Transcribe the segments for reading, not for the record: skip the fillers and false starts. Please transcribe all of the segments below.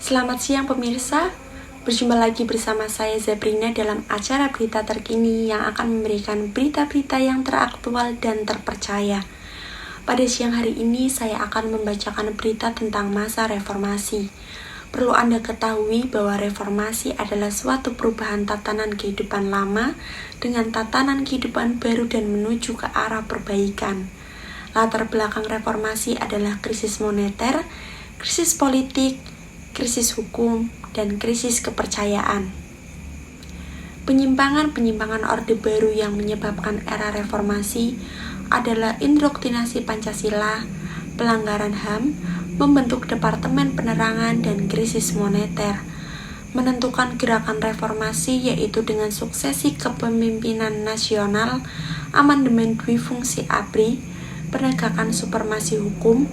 Selamat siang pemirsa, berjumpa lagi bersama saya Zabrina dalam acara berita terkini yang akan memberikan berita-berita yang teraktual dan terpercaya. Pada siang hari ini saya akan membacakan berita tentang masa reformasi. Perlu Anda ketahui bahwa reformasi adalah suatu perubahan tatanan kehidupan lama dengan tatanan kehidupan baru dan menuju ke arah perbaikan. Latar belakang reformasi adalah krisis moneter, krisis politik, krisis hukum, dan krisis kepercayaan. Penyimpangan-penyimpangan Orde Baru yang menyebabkan era reformasi adalah indoktrinasi Pancasila, pelanggaran HAM, membentuk Departemen Penerangan, dan krisis moneter. Menentukan gerakan reformasi yaitu dengan suksesi kepemimpinan nasional, amandemen dwifungsi ABRI, penegakan supremasi hukum,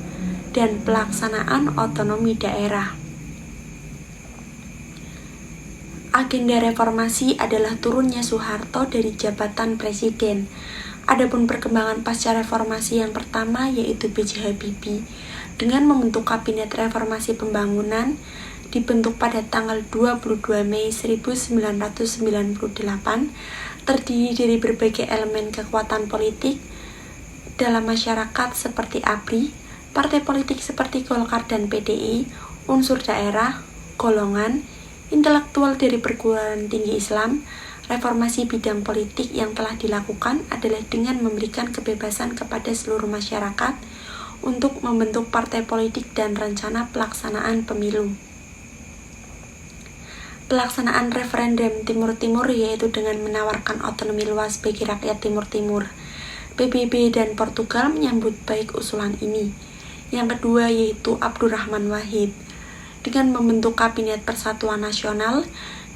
dan pelaksanaan otonomi daerah. Agenda reformasi adalah turunnya Soeharto dari jabatan presiden. Adapun perkembangan pasca reformasi yang pertama yaitu B.J. Habibie dengan membentuk Kabinet Reformasi Pembangunan dibentuk pada tanggal 22 Mei 1998, terdiri dari berbagai elemen kekuatan politik dalam masyarakat seperti ABRI, partai politik seperti Golkar dan PDI, unsur daerah, golongan, intelektual dari perguruan tinggi Islam. Reformasi bidang politik yang telah dilakukan adalah dengan memberikan kebebasan kepada seluruh masyarakat untuk membentuk partai politik dan rencana pelaksanaan pemilu. Pelaksanaan referendum Timur Timur yaitu dengan menawarkan otonomi luas bagi rakyat Timur Timur. PBB dan Portugal menyambut baik usulan ini. Yang kedua yaitu Abdurrahman Wahid dengan membentuk Kabinet Persatuan Nasional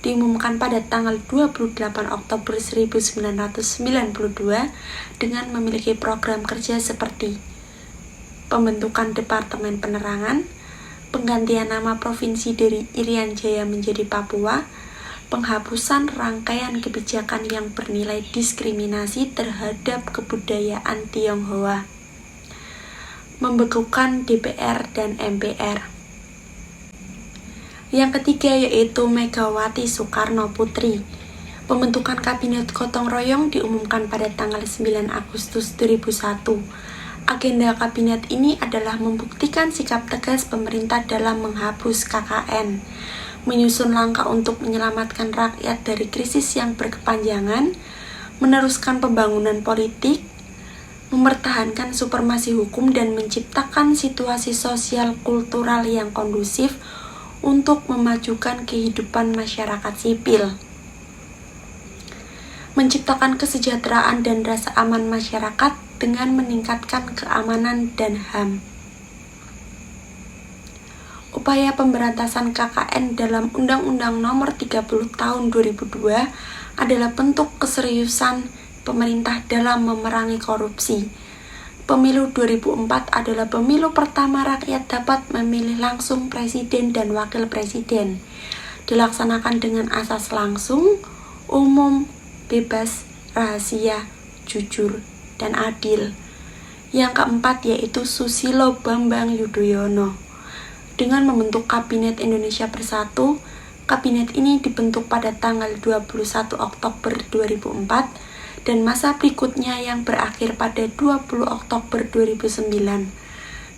diumumkan pada tanggal 28 Oktober 1992 dengan memiliki program kerja seperti pembentukan Departemen Penerangan, penggantian nama provinsi dari Irian Jaya menjadi Papua, penghapusan rangkaian kebijakan yang bernilai diskriminasi terhadap kebudayaan Tionghoa, membekukan DPR dan MPR. Yang ketiga yaitu Megawati Soekarno Putri. Pembentukan Kabinet Gotong Royong diumumkan pada tanggal 9 Agustus 2001. Agenda kabinet ini adalah membuktikan sikap tegas pemerintah dalam menghapus KKN, menyusun langkah untuk menyelamatkan rakyat dari krisis yang berkepanjangan, meneruskan pembangunan politik, mempertahankan supremasi hukum dan menciptakan situasi sosial kultural yang kondusif untuk memajukan kehidupan masyarakat sipil, menciptakan kesejahteraan dan rasa aman masyarakat dengan meningkatkan keamanan dan HAM. Upaya pemberantasan KKN dalam Undang-Undang Nomor 30 Tahun 2002 adalah bentuk keseriusan pemerintah dalam memerangi korupsi. Pemilu 2004 adalah pemilu pertama rakyat dapat memilih langsung presiden dan wakil presiden. Dilaksanakan dengan asas langsung, umum, bebas, rahasia, jujur, dan adil. Yang keempat yaitu Susilo Bambang Yudhoyono. Dengan membentuk Kabinet Indonesia Bersatu, kabinet ini dibentuk pada tanggal 21 Oktober 2004 dan masa berikutnya yang berakhir pada 20 Oktober 2009.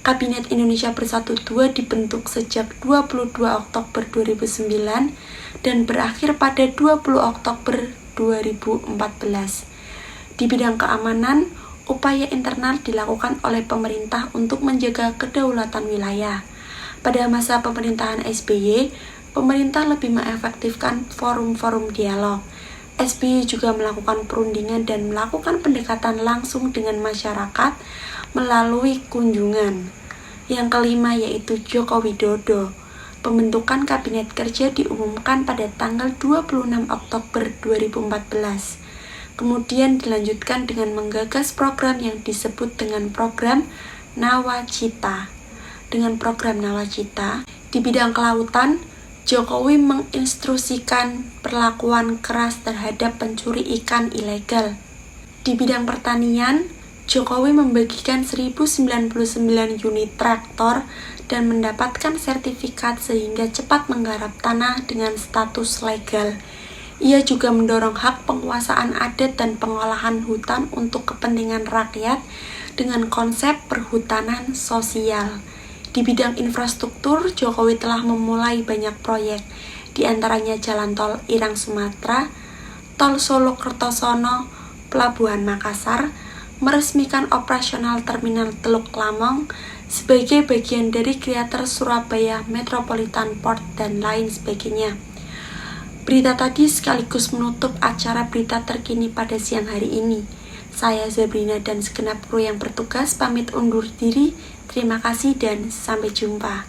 Kabinet Indonesia Bersatu II dibentuk sejak 22 Oktober 2009 dan berakhir pada 20 Oktober 2014. Di bidang keamanan, upaya internal dilakukan oleh pemerintah untuk menjaga kedaulatan wilayah. Pada masa pemerintahan SBY, pemerintah lebih mengefektifkan forum-forum dialog. SBY juga melakukan perundingan dan melakukan pendekatan langsung dengan masyarakat melalui kunjungan. Yang kelima yaitu Joko Widodo. Pembentukan Kabinet Kerja diumumkan pada tanggal 26 Oktober 2014. Kemudian dilanjutkan dengan menggagas program yang disebut dengan program Nawacita. Dengan program Nawacita, di bidang kelautan, Jokowi menginstruksikan perlakuan keras terhadap pencuri ikan ilegal. Di bidang pertanian, Jokowi membagikan 1099 unit traktor dan mendapatkan sertifikat sehingga cepat menggarap tanah dengan status legal. Ia juga mendorong hak penguasaan adat dan pengolahan hutan untuk kepentingan rakyat dengan konsep perhutanan sosial. Di bidang infrastruktur, Jokowi telah memulai banyak proyek, di antaranya Jalan Tol Irang Sumatera, Tol Solo Kertosono, Pelabuhan Makassar, meresmikan operasional Terminal Teluk Lamong sebagai bagian dari Greater Surabaya Metropolitan Port dan lain sebagainya. Berita tadi sekaligus menutup acara berita terkini pada siang hari ini. Saya Zabrina dan segenap kru yang bertugas pamit undur diri. Terima kasih dan sampai jumpa.